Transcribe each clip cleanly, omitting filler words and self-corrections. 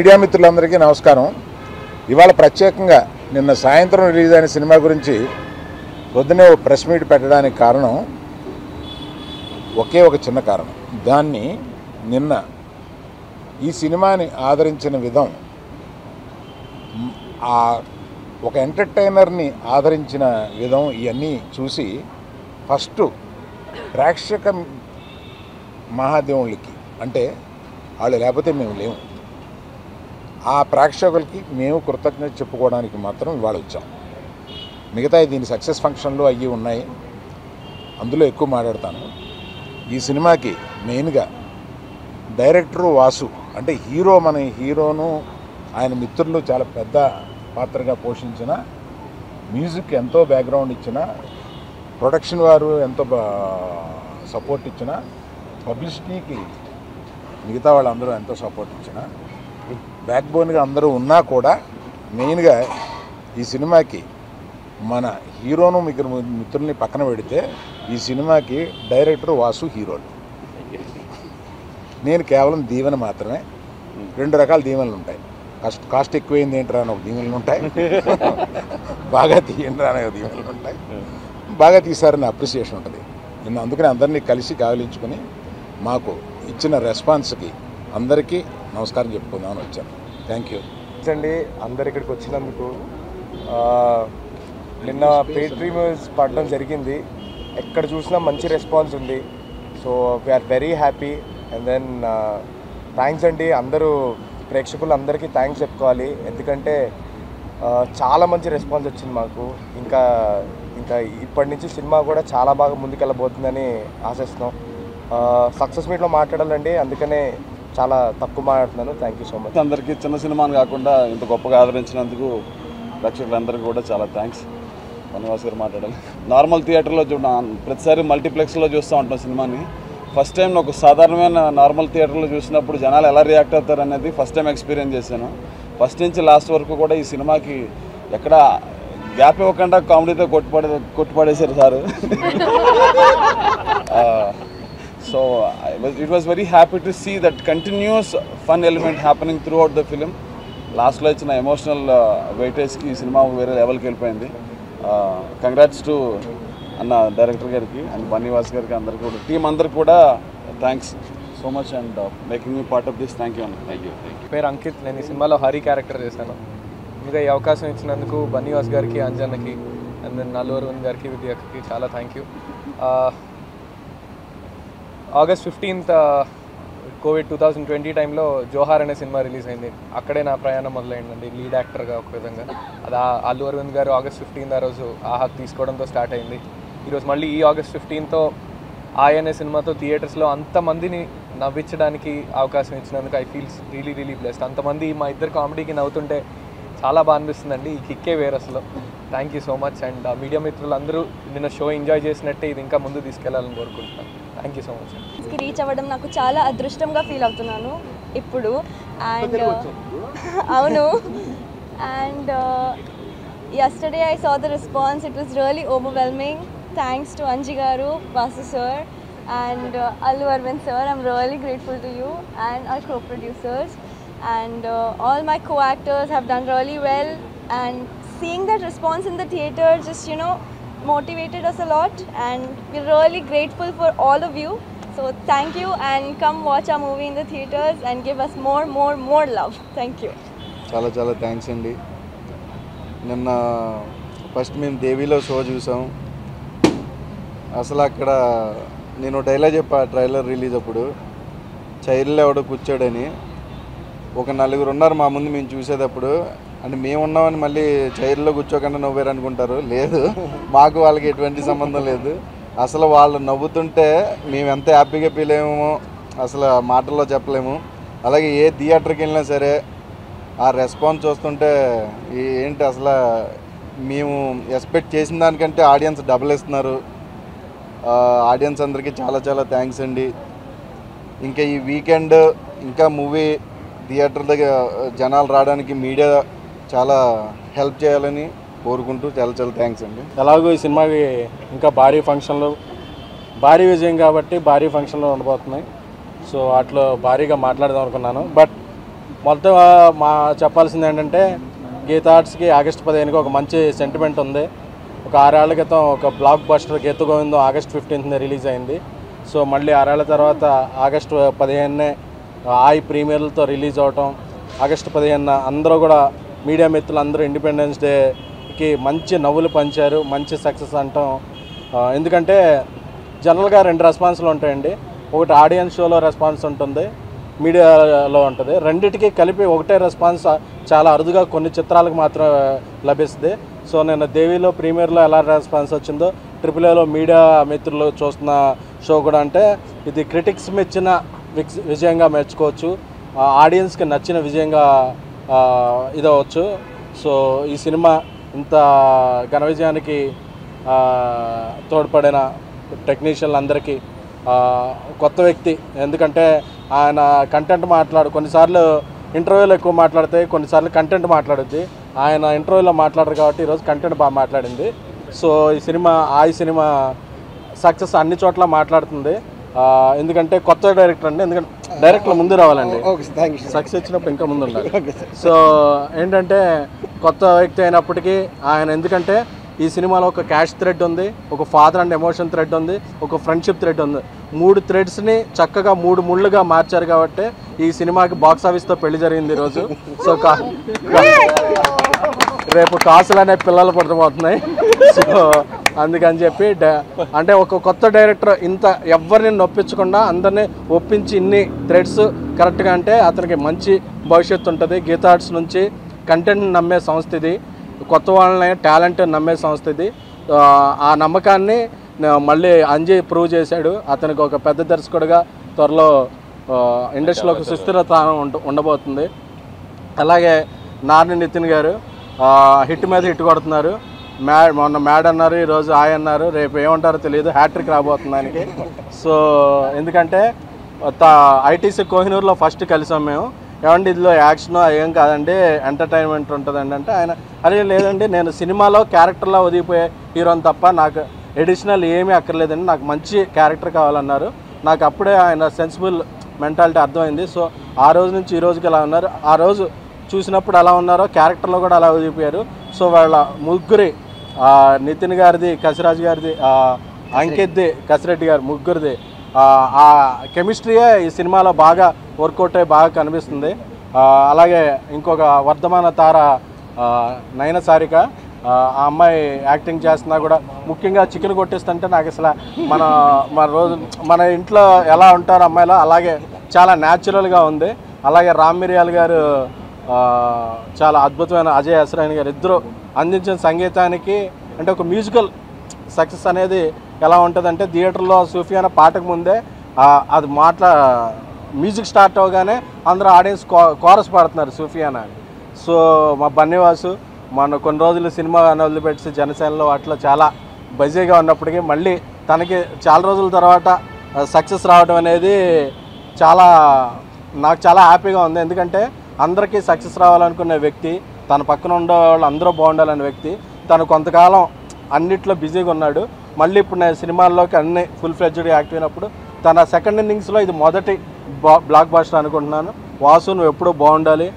Media మిత్రులందరికీ నమస్కారం. ఇవాళ ప్రత్యేకంగా నిన్న సాయంత్రం రిలీజ్ అయిన సినిమా గురించి పొద్దునే ఓ ప్రెస్ మీట్ పెట్టడానికి కారణం ఒకే ఒక చిన్న కారణం. దాన్ని నిన్న ఈ సినిమాని ఆదరించిన విధం, ఒక ఎంటర్టైనర్ని ఆదరించిన విధం ఇవన్నీ చూసి ఫస్ట్ ప్రేక్షక మహాదేవులకి, అంటే వాళ్ళు లేకపోతే మేము లేము, ఆ ప్రేక్షకులకి మేము కృతజ్ఞత చెప్పుకోవడానికి మాత్రం ఇవాళ వచ్చాం. మిగతా దీని సక్సెస్ ఫంక్షన్లు అయ్యి ఉన్నాయి, అందులో ఎక్కువ మాట్లాడతాను. ఈ సినిమాకి మెయిన్గా డైరెక్టరు వాసు, అంటే మన హీరోను ఆయన మిత్రులు చాలా పెద్ద పాత్రగా పోషించిన, మ్యూజిక్ ఎంతో బ్యాక్గ్రౌండ్ ఇచ్చిన, ప్రొడక్షన్ వారు ఎంతో సపోర్ట్ ఇచ్చిన, పబ్లిసిటీకి మిగతా వాళ్ళందరూ ఎంతో సపోర్ట్ ఇచ్చిన, బ్యాక్ బోన్గా అందరూ ఉన్నా కూడా మెయిన్గా ఈ సినిమాకి మన హీరోను మిత్రుల్ని పక్కన పెడితే ఈ సినిమాకి డైరెక్టర్ వాసు హీరోలు. నేను కేవలం దీవెన మాత్రమే. 2 రకాల దీవెనలు ఉంటాయి. కాస్ట్ ఎక్కువైంది ఏంట్రా అని ఒక దీవెనలు ఉంటాయి, బాగా తీయండి అనే దీవెనలు ఉంటాయి, బాగా తీశారని అప్రిసియేషన్ ఉంటుంది. నేను అందుకని అందరినీ కలిసి గాలించుకొని మాకు ఇచ్చిన రెస్పాన్స్కి అందరికీ నమస్కారం చెప్పుకుందామని వచ్చాను. థ్యాంక్ యూ అండి అందరు ఇక్కడికి వచ్చినందుకు. నిన్న పెయిడ్ ప్రీమియర్స్ పడడం జరిగింది, ఎక్కడ చూసినా మంచి రెస్పాన్స్ ఉంది. So we are very happy. And then thanks అండి, అందరూ ప్రేక్షకులందరికీ థ్యాంక్స్ చెప్పుకోవాలి. ఎందుకంటే చాలా మంచి రెస్పాన్స్ వచ్చింది మాకు. ఇంకా ఇప్పటి నుంచి సినిమా కూడా చాలా బాగా ముందుకెళ్ళబోతుందని ఆశిస్తున్నాం. సక్సెస్ మీట్లో మాట్లాడాలండి, అందుకనే చాలా తక్కువ మాట్లాడుతున్నాను. Thank you so much. అందరికీ చిన్న సినిమాని కాకుండా ఇంత గొప్పగా ఆదరించినందుకు ప్రేక్షకులందరికీ కూడా చాలా థ్యాంక్స్. బన్నివాస్ గారు మాట్లాడాలి. నార్మల్ థియేటర్లో ప్రతిసారి మల్టీప్లెక్స్లో చూస్తూ ఉంటాం సినిమాని. ఫస్ట్ టైం ఒక సాధారణమైన నార్మల్ థియేటర్లో చూసినప్పుడు జనాలు ఎలా రియాక్ట్ అవుతారు అనేది ఫస్ట్ టైం ఎక్స్పీరియన్స్ చేశాను. ఫస్ట్ నుంచి లాస్ట్ వరకు కూడా ఈ సినిమాకి ఎక్కడ గ్యాప్ ఇవ్వకుండా కామెడీతో కొట్టుపడేశారు sir. So it was very happy to see that continuous fun element happening throughout the film. Last లో ఇచ్చిన ఎమోషనల్ వెయిటేజ్కి ఈ సినిమా వేరే లెవెల్కి వెళ్ళిపోయింది. కంగ్రాట్స్ టు అన్న డైరెక్టర్ గారికి అండ్ బన్నివాస్ గారికి, అందరికీ కూడా టీం అందరికి కూడా thanks so much and making me part of this. Thank you అన్న. Thank you. పేరు అంకిత్. నేను ఈ సినిమాలో హరి క్యారెక్టర్ చేశాను. ఇంకా ఈ అవకాశం ఇచ్చినందుకు బన్నివాస్ గారికి, అంజన్నకి, అండ్ దెన్ అల్లు అరవింద్ గారికి, విద్యకి చాలా thank you. August 15th Covid 2020 టైంలో జోహార్ అనే సినిమా రిలీజ్ అయింది. అక్కడే నా ప్రయాణం మొదలైందండి లీడ్ యాక్టర్గా ఒక విధంగా. అది అల్లు అరవింద్ గారు August 15th ఆ రోజు ఆహా తీసుకోవడంతో స్టార్ట్ అయింది. ఈరోజు మళ్ళీ ఈ August 15th అనే సినిమాతో థియేటర్స్లో అంతమందిని నవ్వించడానికి అవకాశం ఇచ్చినందుకు ఐ ఫీల్స్ రియలీ బ్లెస్డ్. అంతమంది మా ఇద్దరు కామెడీకి నవ్వుతుంటే చాలా బాగా అనిపిస్తుందండి. ఈ కిక్కే వేరు అసలు. Thank you so much. And media మిత్రులు అందరూ నిన్న షో ఎంజాయ్ చేసినట్టే ఇది ఇంకా ముందు తీసుకెళ్లాలని కోరుకుంటున్నాను. Thank you so much. Reach అవ్వడం నాకు చాలా అదృష్టంగా ఫీల్ అవుతున్నాను ఇప్పుడు. అండ్ అవును, and yesterday I saw the response. It was really overwhelming. Thanks to Anji garu, Vasu sir and Allu Arvind sir. I'm really grateful to you and our co-producers and all my co-actors have done really well, and seeing that response in the theater just motivated us a lot, and we're really grateful for all of you. So thank you, and come watch our movie in the theaters and give us more love. Thank you. చాలా thanks అండి. నిన్న first మేము దేవిలో show చూసాం. అసలు అక్కడ నేను dialogue చెప్పా trailer release అప్పుడు, చైర్లో ఎవడో కూర్చోడని. ఒక 4 ఉన్నారు మా ముందు మేము చూసేటప్పుడు. అంటే మేము ఉన్నామని మళ్ళీ చైర్లో కూర్చోకుండా నవ్వారు అనుకుంటారు. లేదు, మాకు వాళ్ళకి ఎటువంటి సంబంధం లేదు. అసలు వాళ్ళు నవ్వుతుంటే మేము ఎంత హ్యాపీగా ఫీల్ అయ్యామో అసలు మాటల్లో చెప్పలేము. అలాగే ఏ థియేటర్కి వెళ్ళినా సరే ఆ రెస్పాన్స్ చూస్తుంటే ఏంటి అసలు మేము ఎక్స్పెక్ట్ చేసిన దానికంటే ఆడియన్స్ డబుల్ ఇస్తున్నారు. ఆడియన్స్ అందరికీ చాలా థ్యాంక్స్ అండి. ఇంకా ఈ వీకెండ్ ఇంకా మూవీ థియేటర్ దగ్గర జనాలు రావడానికి మీడియా చాలా హెల్ప్ చేయాలని కోరుకుంటూ చాలా థ్యాంక్స్ అండి. ఎలాగో ఈ సినిమాకి ఇంకా భారీ విజయం కాబట్టి భారీ ఫంక్షన్లో ఉండబోతున్నాయి. సో వాటిలో భారీగా మాట్లాడదాం అనుకున్నాను. బట్ మొత్తం మా చెప్పాల్సింది ఏంటంటే గీత ఆర్ట్స్కి ఆగస్టు 15కి ఒక మంచి సెంటిమెంట్ ఉంది. ఒక 6 ఏళ్ల క్రితం ఒక బ్లాక్ బస్టర్ గీత గోవిందం ఆగస్ట్ 15న రిలీజ్ అయింది. సో మళ్ళీ 6 ఏళ్ల తర్వాత ఆగస్టు 15నే ఆయి ప్రీమియర్లతో రిలీజ్ అవటం, ఆగస్టు 15న అందరూ కూడా మీడియా మిత్రులు అందరూ ఇండిపెండెన్స్ డేకి మంచి నవ్వులు పంచారు, మంచి సక్సెస్ అంటాం. ఎందుకంటే జనరల్గా 2 రెస్పాన్స్లు ఉంటాయండి. ఒకటి ఆడియన్స్ షోలో రెస్పాన్స్ ఉంటుంది, మీడియాలో ఉంటుంది. రెండిటికి కలిపి ఒకటే రెస్పాన్స్ చాలా అరుదుగా కొన్ని చిత్రాలకు మాత్రం లభిస్తుంది. సో నేను దేవిలో ప్రీమియర్లో ఎలా రెస్పాన్స్ వచ్చిందో AAAలో మీడియా మిత్రులు చూస్తున్న షో కూడా అంటే ఇది క్రిటిక్స్ మెచ్చిన విజయంగా మెచ్చుకోవచ్చు, ఆడియన్స్కి నచ్చిన విజయంగా ఇదవచ్చు. సో ఈ సినిమా ఇంత ఘన విజయానికి తోడ్పడిన టెక్నీషియన్లు అందరికీ, కొత్త వ్యక్తి ఎందుకంటే ఆయన కంటెంట్ కొన్నిసార్లు ఇంటర్వ్యూలో ఎక్కువ మాట్లాడితే కొన్నిసార్లు కంటెంట్ మాట్లాడుద్ది. ఆయన ఇంటర్వ్యూలో మాట్లాడరు కాబట్టి ఈరోజు కంటెంట్ బాగా మాట్లాడింది. సో ఈ సినిమా సక్సెస్ అన్ని చోట్ల మాట్లాడుతుంది. ఎందుకంటే కొత్త డైరెక్టర్ అండి, ఎందుకంటే డైరెక్టర్ ముందు రావాలండి, సక్సెస్ వచ్చినప్పుడు ఇంకా ముందు ఉండాలి. సో ఏంటంటే కొత్త వ్యక్తి అయినప్పటికీ ఆయన, ఎందుకంటే ఈ సినిమాలో ఒక క్యాష్ థ్రెడ్ ఉంది, ఒక ఫాదర్ అండ్ ఎమోషన్ థ్రెడ్ ఉంది, ఒక ఫ్రెండ్షిప్ థ్రెడ్ ఉంది. 3 థ్రెడ్స్ని చక్కగా 3 ముళ్ళుగా మార్చారు కాబట్టి ఈ సినిమాకి బాక్స్ ఆఫీస్తో పెళ్లి జరిగింది ఈరోజు. సో రేపు కాసులు అనే పిల్లలు పడబోతున్నాయి. సో అందుకని చెప్పి అంటే ఒక కొత్త డైరెక్టర్ ఇంత ఎవరిని నొప్పించకుండా అందరినీ ఒప్పించి ఇన్ని థ్రెడ్స్ కరెక్ట్గా అంటే అతనికి మంచి భవిష్యత్తు ఉంటుంది. గీతా ఆర్ట్స్ నుంచి కంటెంట్ నమ్మే సంస్థ ఇది, కొత్త వాళ్ళని టాలెంట్ నమ్మే సంస్థ ఇది. ఆ నమ్మకాన్ని మళ్ళీ అంజయ్ ప్రూవ్ చేశాడు. అతనికి ఒక పెద్ద దర్శకుడిగా త్వరలో ఇండస్ట్రీలో ఒక సుస్థిరత ఉండబోతుంది. అలాగే నార్ని నితిన్ గారు హిట్ మీద హిట్ కొడుతున్నారు. మొన్న మ్యాడ్ అన్నారు, ఈరోజు ఆయ అన్నారు, రేపు ఏమంటారో తెలియదు, హ్యాట్రిక్ రాబోతుంది ఆయనకి. సో ఎందుకంటే ఐటీసీ కోహినూర్లో ఫస్ట్ కలిసాం మేము. ఏమంటే ఇందులో యాక్షన్ ఏం కాదండి, ఎంటర్టైన్మెంట్ ఉంటుందండి అంటే ఆయన అరే లేదండి, నేను సినిమాలో క్యారెక్టర్లో ఒదిగిపోయే హీరోని తప్ప నాకు ఎడిషనల్ ఏమీ అక్కర్లేదండి, నాకు మంచి క్యారెక్టర్ కావాలన్నారు. నాకు అప్పుడే ఆయన సెన్సిబుల్ మెంటాలిటీ అర్థమైంది. సో ఆ రోజు నుంచి ఈ రోజుకి ఎలా ఉన్నారు, ఆ రోజు చూసినప్పుడు ఎలా ఉన్నారో క్యారెక్టర్లో కూడా అలా ఒదిగిపోయారు. సో వాళ్ళ ముగ్గురి, నితిన్ గారిది, కసిరాజ్ గారిది, అంకిత్ది, కసిరెడ్డి గారు, ముగ్గురిది ఆ కెమిస్ట్రీయే ఈ సినిమాలో బాగా వర్కౌట్ అయ్యి బాగా కనిపిస్తుంది. అలాగే ఇంకొక వర్ధమాన తార నయన సారిక, ఆ అమ్మాయి యాక్టింగ్ చేస్తున్నా కూడా ముఖ్యంగా చికెన్ కొట్టేస్తుంటే నాకు అసలు మన ఇంట్లో ఎలా ఉంటారో అమ్మాయిలో అలాగే చాలా న్యాచురల్గా ఉంది. అలాగే రామ్ మిరియాల్ గారు చాలా అద్భుతమైన, అజయ్ అసరాయన్ గారు ఇద్దరు అందించిన సంగీతానికి అంటే ఒక మ్యూజికల్ సక్సెస్ అనేది ఎలా ఉంటుందంటే థియేటర్లో సూఫియానా పాటకు ముందే అది మ్యూజిక్ స్టార్ట్ అవగానే అందరూ ఆడియన్స్ కోరస్ పాడుతున్నారు సూఫియానా. సో మా బన్నీవాసు మన కొన్ని రోజులు సినిమా వదిలిపెట్టి జనసేనలో అట్లా చాలా బిజీగా ఉన్నప్పటికీ మళ్ళీ తనకి చాలా రోజుల తర్వాత సక్సెస్ రావడం అనేది నాకు చాలా హ్యాపీగా ఉంది. ఎందుకంటే అందరికీ సక్సెస్ రావాలనుకునే వ్యక్తి, తన పక్కన ఉండే వాళ్ళు అందరూ బాగుండాలనే వ్యక్తి, తను కొంతకాలం అన్నిట్లో బిజీగా ఉన్నాడు. మళ్ళీ ఇప్పుడు నేను సినిమాల్లోకి అన్ని ఫుల్ ఫ్లెడ్జ్డ్గా యాక్టివ్ అయినప్పుడు తన సెకండ్ ఇన్నింగ్స్లో ఇది మొదటి బ్లాక్ బస్టర్ అనుకుంటున్నాను. వాసు నువ్వు ఎప్పుడూ బాగుండాలి,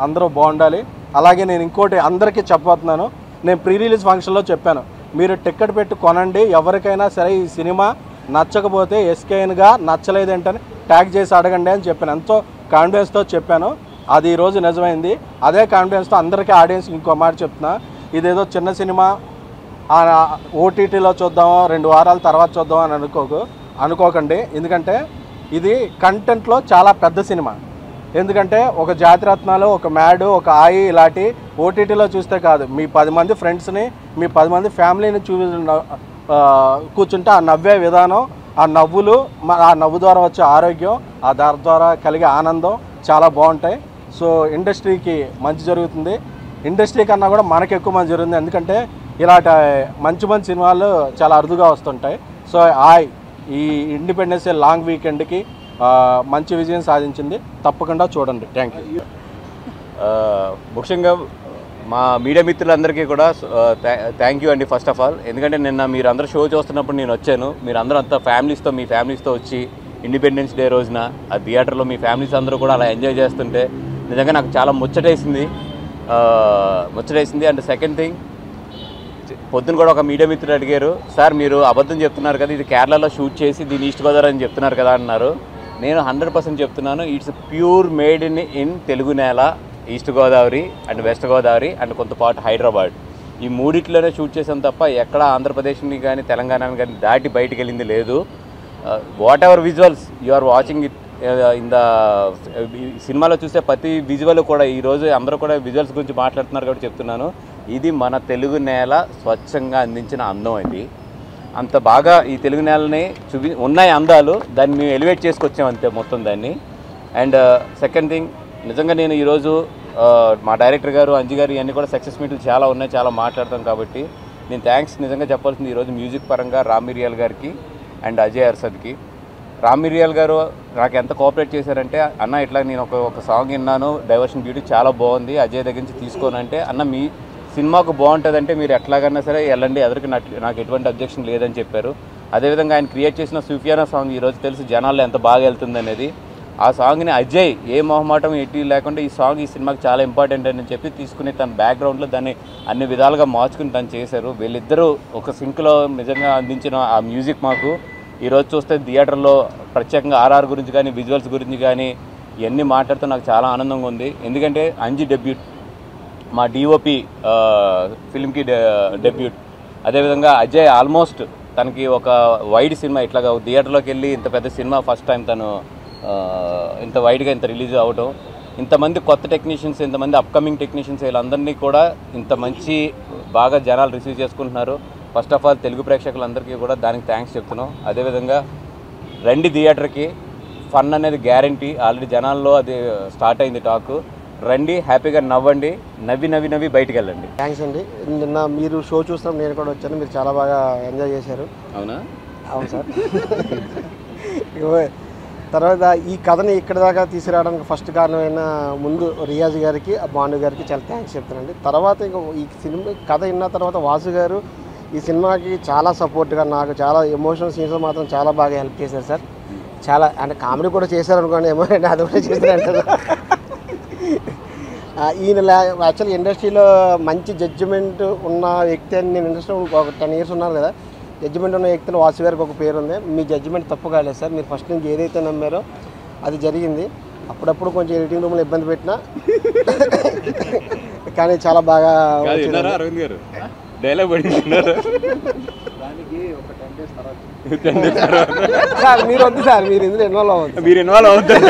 అందరూ బాగుండాలి. అలాగే నేను ఇంకోటి అందరికీ చెప్పబోతున్నాను, నేను ప్రీ రిలీజ్ ఫంక్షన్లో చెప్పాను, మీరు టికెట్ పెట్టి కొనండి, ఎవరికైనా సరే ఈ సినిమా నచ్చకపోతే ఎస్కేఎన్గా నచ్చలేదేంటని ట్యాగ్ చేసి అడగండి అని చెప్పాను. ఎంతో కాన్ఫిడెన్స్తో చెప్పాను, అది ఈరోజు నిజమైంది. అదే కాన్ఫిడెన్స్తో అందరికీ ఆడియన్స్ ఇంకో మాట చెప్తున్నా, ఇదేదో చిన్న సినిమా ఓటీటీలో చూద్దామో 2 వారాల తర్వాత చూద్దాం అని అనుకోకండి. ఎందుకంటే ఇది కంటెంట్లో చాలా పెద్ద సినిమా. ఎందుకంటే ఒక జాతిరత్నాలు, ఒక మ్యాడ్, ఒక ఆయి ఇలాంటి ఓటీటీలో చూస్తే కాదు, మీ 10 మంది ఫ్రెండ్స్ని, మీ 10 మంది ఫ్యామిలీని కూర్చుంటే ఆ నవ్వే విధానం, ఆ నవ్వులు, ఆ నవ్వు ద్వారా వచ్చే ఆరోగ్యం, ఆ దాని ద్వారా కలిగే ఆనందం చాలా బాగుంటాయి. సో ఇండస్ట్రీకి మంచి జరుగుతుంది, ఇండస్ట్రీ కన్నా కూడా మనకు ఎక్కువ మంచి జరుగుతుంది. ఎందుకంటే ఇలాంటి మంచి సినిమాలు చాలా అరుదుగా వస్తుంటాయి. సో ఈ ఇండిపెండెన్స్ డే లాంగ్ వీకెండ్కి మంచి విజయం సాధించింది, తప్పకుండా చూడండి. Thank you. ముఖ్యంగా మా మీడియా మిత్రులందరికీ కూడా థ్యాంక్ యూ అండి ఫస్ట్ ఆఫ్ ఆల్. ఎందుకంటే నిన్న మీరు అందరూ షో చూస్తున్నప్పుడు నేను వచ్చాను, మీరు అందరూ అంతా మీ ఫ్యామిలీస్తో వచ్చి ఇండిపెండెన్స్ డే రోజున ఆ థియేటర్లో మీ ఫ్యామిలీస్ అందరూ కూడా అలా ఎంజాయ్ చేస్తుంటే నిజంగా నాకు చాలా ముచ్చటేసింది. అండ్ సెకండ్ థింగ్, పొద్దున కూడా ఒక మీడియా మిత్రుడు అడిగారు, సార్ మీరు అబద్ధం చెప్తున్నారు కదా, ఇది కేరళలో షూట్ చేసి దీన్ని ఈస్ట్ గోదావరి అని చెప్తున్నారు కదా అన్నారు. నేను 100% చెప్తున్నాను, it's pure made in Telugu నేల, east Godavari and west Godavari and కొంత పాటు హైదరాబాద్, ఈ మూడిట్లోనే షూట్ చేసాం తప్ప ఎక్కడ ఆంధ్రప్రదేశ్ని కానీ తెలంగాణని కానీ దాటి బయటికి వెళ్ళింది లేదు. Whatever visuals you are watching it in the సినిమాలో చూస్తే ప్రతి విజువల్ కూడా ఈరోజు అందరూ కూడా విజువల్స్ గురించి మాట్లాడుతున్నారు కాబట్టి చెప్తున్నాను, ఇది మన తెలుగు నేల స్వచ్ఛంగా అందించిన అందం. ఇది అంత బాగా ఈ తెలుగు నేలని ఉన్నాయి అందాలు, దాన్ని మేము ఎలివేట్ చేసుకొచ్చాం అంతే మొత్తం దాన్ని. అండ్ సెకండ్ థింగ్, నిజంగా నేను ఈరోజు మా డైరెక్టర్ గారు అంజి గారు ఇవన్నీ కూడా సక్సెస్ మీట్లు చాలా ఉన్నాయి, చాలా మాట్లాడతాం కాబట్టి నేను థ్యాంక్స్ నిజంగా చెప్పాల్సింది ఈరోజు మ్యూజిక్ పరంగా రామ్ మిరియాల్ గారికి అండ్ అజయ్ అర్సద్కి. రామ్ మిరియాల్ గారు నాకు ఎంత కోఆపరేట్ చేశారంటే, అన్న ఇట్లా నేను ఒక సాంగ్ విన్నాను, డైవర్షన్ బ్యూటీ చాలా బాగుంది, అజయ్ దగ్గర నుంచి తీసుకోనంటే, అన్న మీ సినిమాకు బాగుంటుందంటే మీరు ఎట్లాగన్నా సరే వెళ్ళండి, ఎదురుకి నాకు ఎటువంటి అబ్జెక్షన్ లేదని చెప్పారు. అదేవిధంగా ఆయన క్రియేట్ చేసిన సూఫియానా సాంగ్ ఈరోజు తెలిసి జనాల్లో ఎంత బాగా వెళ్తుంది అనేది, ఆ సాంగ్ని అజయ్ ఏ మొహమాటం ఎట్టి లేకుండా ఈ సాంగ్ ఈ సినిమాకి చాలా ఇంపార్టెంట్ అని చెప్పి తీసుకుని తన బ్యాక్గ్రౌండ్లో దాన్ని అన్ని విధాలుగా మార్చుకుని తను చేశారు. వీళ్ళిద్దరూ ఒక సింక్లో నిజంగా అందించిన ఆ మ్యూజిక్ మాకు ఈరోజు చూస్తే థియేటర్లో ప్రత్యేకంగా ఆర్ఆర్ గురించి కానీ విజువల్స్ గురించి కానీ ఇవన్నీ మాట్లాడుతూ నాకు చాలా ఆనందంగా ఉంది. ఎందుకంటే అంజి డెబ్యూట్, మా డిఓపి ఫిల్మ్కి డెబ్యూట్, అదేవిధంగా అజయ్ ఆల్మోస్ట్ తనకి ఒక వైడ్ సినిమా ఇట్లాగా థియేటర్లోకి వెళ్ళి ఇంత పెద్ద సినిమా ఫస్ట్ టైం తను ఇంత వైడ్గా ఇంత రిలీజ్ అవ్వడం, ఇంతమంది కొత్త టెక్నీషియన్స్, ఇంతమంది అప్కమింగ్ టెక్నీషియన్స్ వీళ్ళందరినీ కూడా ఇంత మంచి బాగా జనాలు రిసీవ్ చేసుకుంటున్నారు. ఫస్ట్ ఆఫ్ ఆల్ తెలుగు ప్రేక్షకులందరికీ కూడా దానికి థ్యాంక్స్ చెప్తున్నాం. అదేవిధంగా రండి థియేటర్కి, ఫన్ అనేది గ్యారంటీ, ఆల్రెడీ జనాల్లో అది స్టార్ట్ అయింది టాక్. రండి, హ్యాపీగా నవ్వండి, నవ్వి బయటికి వెళ్ళండి. థ్యాంక్స్ అండి. నిన్న మీరు షో చూస్తాం, నేను కూడా వచ్చాను, మీరు చాలా బాగా ఎంజాయ్ చేశారు. అవునా? అవును సార్. తర్వాత ఈ కథని ఇక్కడ దాకా తీసుకురావడానికి ఫస్ట్ కారణమైన ముందు రియాజ్ గారికి, భాను గారికి చాలా థ్యాంక్స్ చెప్తానండి. తర్వాత ఇంకా ఈ సినిమా కథ విన్న తర్వాత వాసు గారు ఈ సినిమాకి చాలా సపోర్ట్గా, నాకు చాలా ఎమోషనల్ సీన్స్ మాత్రం చాలా బాగా హెల్ప్ చేశారు సార్. చాలా అంటే కామెడీ కూడా చేశారు అనుకోండి, ఏమో అది కూడా చేశారంటారు. ఈయన యాక్చువల్లీ ఇండస్ట్రీలో మంచి జడ్జిమెంట్ ఉన్న వ్యక్తి అని, నేను ఇండస్ట్రీలో ఒక 10 years ఉన్నారు కదా, జడ్జిమెంట్ ఉన్న వ్యక్తిలో వాసు గారికి ఒక పేరు ఉంది. మీ జడ్జిమెంట్ తప్పు కాలేదు సార్, మీరు ఫస్ట్ నుంచి ఏదైతే నమ్మారో అది జరిగింది. అప్పుడప్పుడు కొంచెం ఎడిటింగ్ రూమ్లో ఇబ్బంది పెట్టినా కానీ చాలా బాగా అరవింద్ గారు డైలాగ్ పడింటున్నారు. సార్ మీరు వద్దు సార్, మీరు ఇందులో ఇన్వాల్వ్ అవ్వద్దు. మీరు ఇన్వాల్వ్ అవుతారు,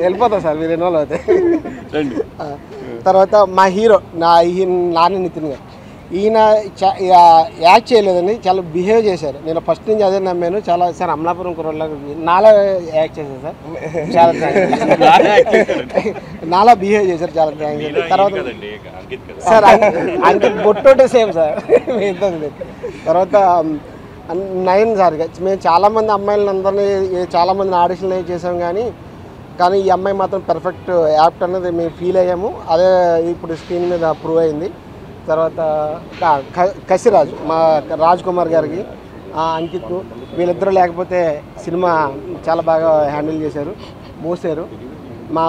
వెళ్ళిపోతా సార్, మీరు ఇన్వాల్వ్ అవుతాయి. తర్వాత మా హీరో నాని నితిన్ గారు, ఈయన యాక్ట్ చేయలేదని చాలా బిహేవ్ చేశారు. నేను ఫస్ట్ నుంచి అదే నమ్మాను. చాలా సార్ అమలాపురం కుర్రోళ్ళ నాలా యాక్ట్ చేశారు సార్, చాలా నాలా బిహేవ్ చేశారు, చాలా థ్యాంక్స్. తర్వాత సార్ అంకిత్ బొట్టోటే సేమ్ సార్. తర్వాత నయన్ సార్, మేము చాలామంది అమ్మాయిలందరినీ చాలామందిని ఆడిషన్లు చేసాం, కానీ ఈ అమ్మాయి మాత్రం పర్ఫెక్ట్ యాప్ట్ అనేది మేము ఫీల్ అయ్యాము. అదే ఇప్పుడు స్క్రీన్ మీద ప్రూవ్ అయింది. తర్వాత కసిరాజు, మా రాజ్ కుమార్ గారికి, అంకిత్, వీళ్ళిద్దరూ లేకపోతే సినిమా చాలా బాగా హ్యాండిల్ చేశారు, మోసారు. మా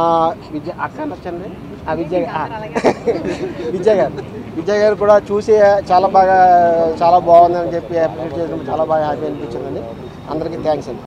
అక్క నచ్చండి, విజయ్ గారు కూడా చూసి చాలా బాగుందని చెప్పి అప్రిషియేట్ చేసినప్పుడు చాలా బాగా హ్యాపీ అనిపించిందండి. అందరికీ థ్యాంక్స్ అండి.